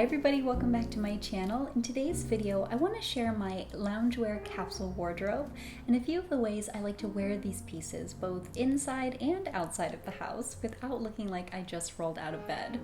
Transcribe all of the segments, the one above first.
Hi everybody, welcome back to my channel. In today's video, I want to share my loungewear capsule wardrobe and a few of the ways I like to wear these pieces both inside and outside of the house without looking like I just rolled out of bed.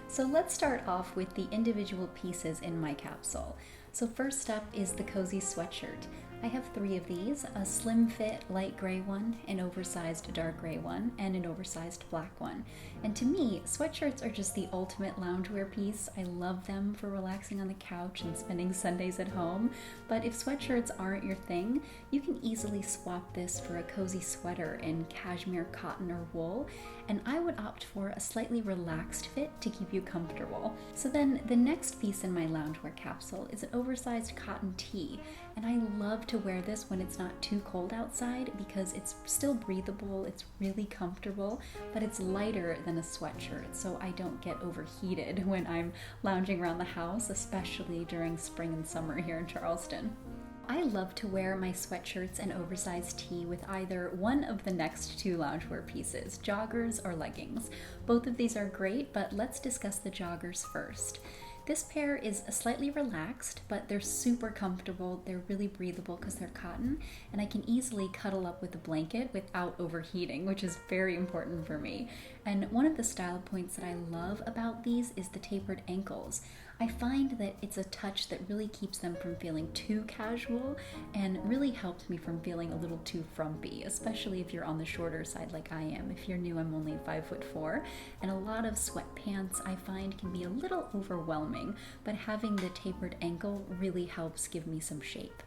So let's start off with the individual pieces in my capsule. So first up is the cozy sweatshirt. I have three of these, a slim fit light gray one, an oversized dark gray one, and an oversized black one. And to me, sweatshirts are just the ultimate loungewear piece. I love them for relaxing on the couch and spending Sundays at home. But if sweatshirts aren't your thing, you can easily swap this for a cozy sweater in cashmere, cotton, or wool. And I would opt for a slightly relaxed fit to keep you comfortable. So then the next piece in my loungewear capsule is an oversized cotton tee. And I love to wear this when it's not too cold outside because it's still breathable, it's really comfortable, but it's lighter than a sweatshirt, so I don't get overheated when I'm lounging around the house, especially during spring and summer here in Charleston. I love to wear my sweatshirts and oversized tee with either one of the next two loungewear pieces, joggers or leggings. Both of these are great, but let's discuss the joggers first. This pair is slightly relaxed, but they're super comfortable. They're really breathable because they're cotton, and I can easily cuddle up with a blanket without overheating, which is very important for me. And one of the style points that I love about these is the tapered ankles. I find that it's a touch that really keeps them from feeling too casual and really helps me from feeling a little too frumpy, especially if you're on the shorter side like I am. If you're new, I'm only 5'4", and a lot of sweatpants I find can be a little overwhelming, but having the tapered ankle really helps give me some shape.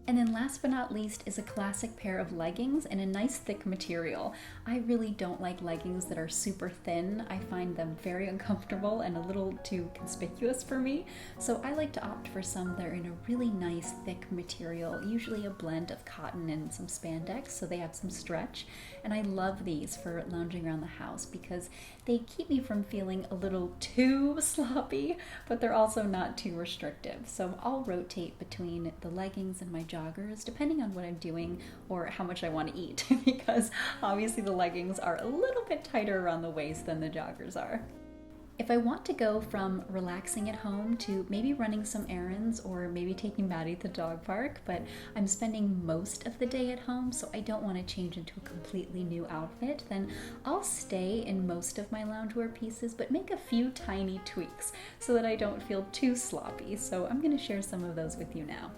And then last but not least is a classic pair of leggings in a nice thick material. I really don't like leggings that are super thin. I find them very uncomfortable and a little too conspicuous for me. So I like to opt for some that are in a really nice thick material, usually a blend of cotton and some spandex, so they have some stretch. And I love these for lounging around the house because they keep me from feeling a little too sloppy, but they're also not too restrictive. So I'll rotate between the leggings and my joggers depending on what I'm doing or how much I want to eat because obviously the leggings are a little bit tighter around the waist than the joggers are. If I want to go from relaxing at home to maybe running some errands or maybe taking Maddie to the dog park, but I'm spending most of the day at home, so I don't want to change into a completely new outfit, then I'll stay in most of my loungewear pieces, but make a few tiny tweaks so that I don't feel too sloppy. So I'm going to share some of those with you now.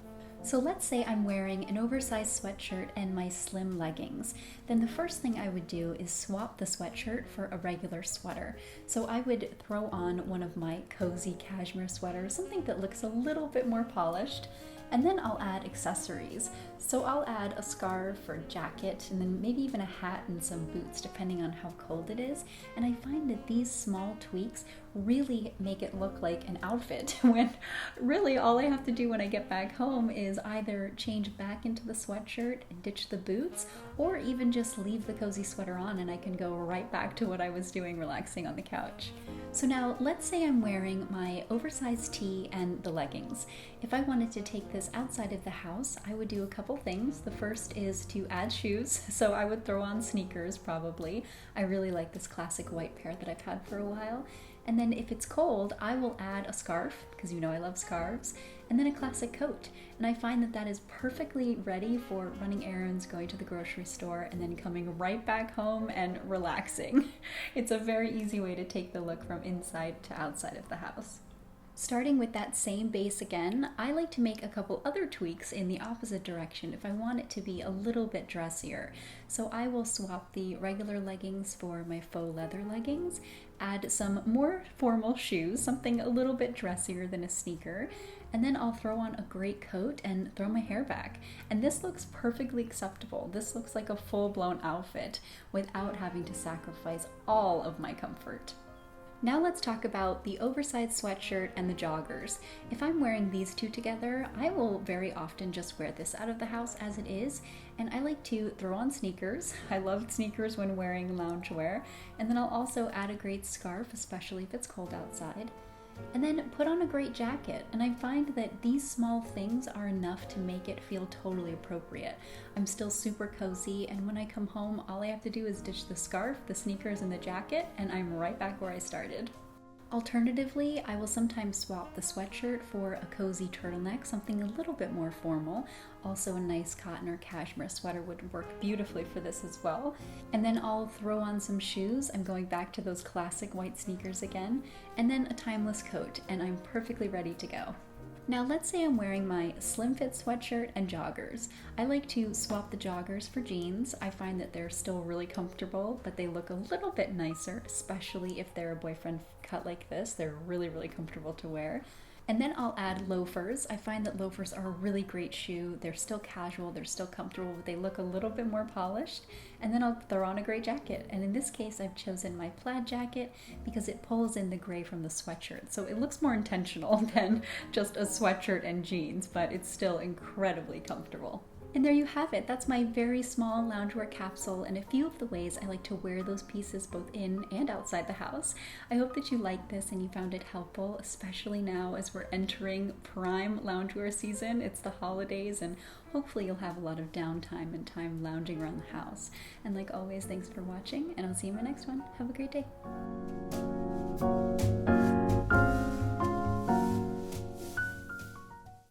So let's say I'm wearing an oversized sweatshirt and my slim leggings. Then the first thing I would do is swap the sweatshirt for a regular sweater. So I would throw on one of my cozy cashmere sweaters, something that looks a little bit more polished. And then I'll add accessories. So I'll add a scarf or jacket and then maybe even a hat and some boots depending on how cold it is. And I find that these small tweaks really make it look like an outfit when really all I have to do when I get back home is either change back into the sweatshirt and ditch the boots or even just leave the cozy sweater on and I can go right back to what I was doing relaxing on the couch. So now let's say I'm wearing my oversized tee and the leggings. If I wanted to take this outside of the house, I would do a couple things. The first is to add shoes. So I would throw on sneakers probably. I really like this classic white pair that I've had for a while. And then if it's cold, I will add a scarf, because you know I love scarves, and then a classic coat. And I find that that is perfectly ready for running errands, going to the grocery store, and then coming right back home and relaxing. It's a very easy way to take the look from inside to outside of the house. Starting with that same base again, I like to make a couple other tweaks in the opposite direction if I want it to be a little bit dressier. So I will swap the regular leggings for my faux leather leggings, add some more formal shoes, something a little bit dressier than a sneaker, and then I'll throw on a great coat and throw my hair back. And this looks perfectly acceptable. This looks like a full-blown outfit without having to sacrifice all of my comfort. Now let's talk about the oversized sweatshirt and the joggers. If I'm wearing these two together, I will very often just wear this out of the house as it is, and I like to throw on sneakers. I love sneakers when wearing loungewear, and then I'll also add a great scarf, especially if it's cold outside. And then put on a great jacket, and I find that these small things are enough to make it feel totally appropriate. I'm still super cozy, and when I come home, all I have to do is ditch the scarf, the sneakers, and the jacket, and I'm right back where I started. Alternatively, I will sometimes swap the sweatshirt for a cozy turtleneck, something a little bit more formal. Also, a nice cotton or cashmere sweater would work beautifully for this as well. And then I'll throw on some shoes. I'm going back to those classic white sneakers again, and then a timeless coat, and I'm perfectly ready to go. Now let's say I'm wearing my slim fit sweatshirt and joggers. I like to swap the joggers for jeans. I find that they're still really comfortable, but they look a little bit nicer, especially if they're a boyfriend cut like this. They're really, really comfortable to wear. And then I'll add loafers. I find that loafers are a really great shoe. They're still casual, they're still comfortable, but they look a little bit more polished. And then I'll throw on a gray jacket. And in this case, I've chosen my plaid jacket because it pulls in the gray from the sweatshirt. So it looks more intentional than just a sweatshirt and jeans, but it's still incredibly comfortable. And there you have it. That's my very small loungewear capsule and a few of the ways I like to wear those pieces both in and outside the house. I hope that you liked this and you found it helpful, especially now as we're entering prime loungewear season. It's the holidays and hopefully you'll have a lot of downtime and time lounging around the house. And like always, thanks for watching and I'll see you in my next one. Have a great day.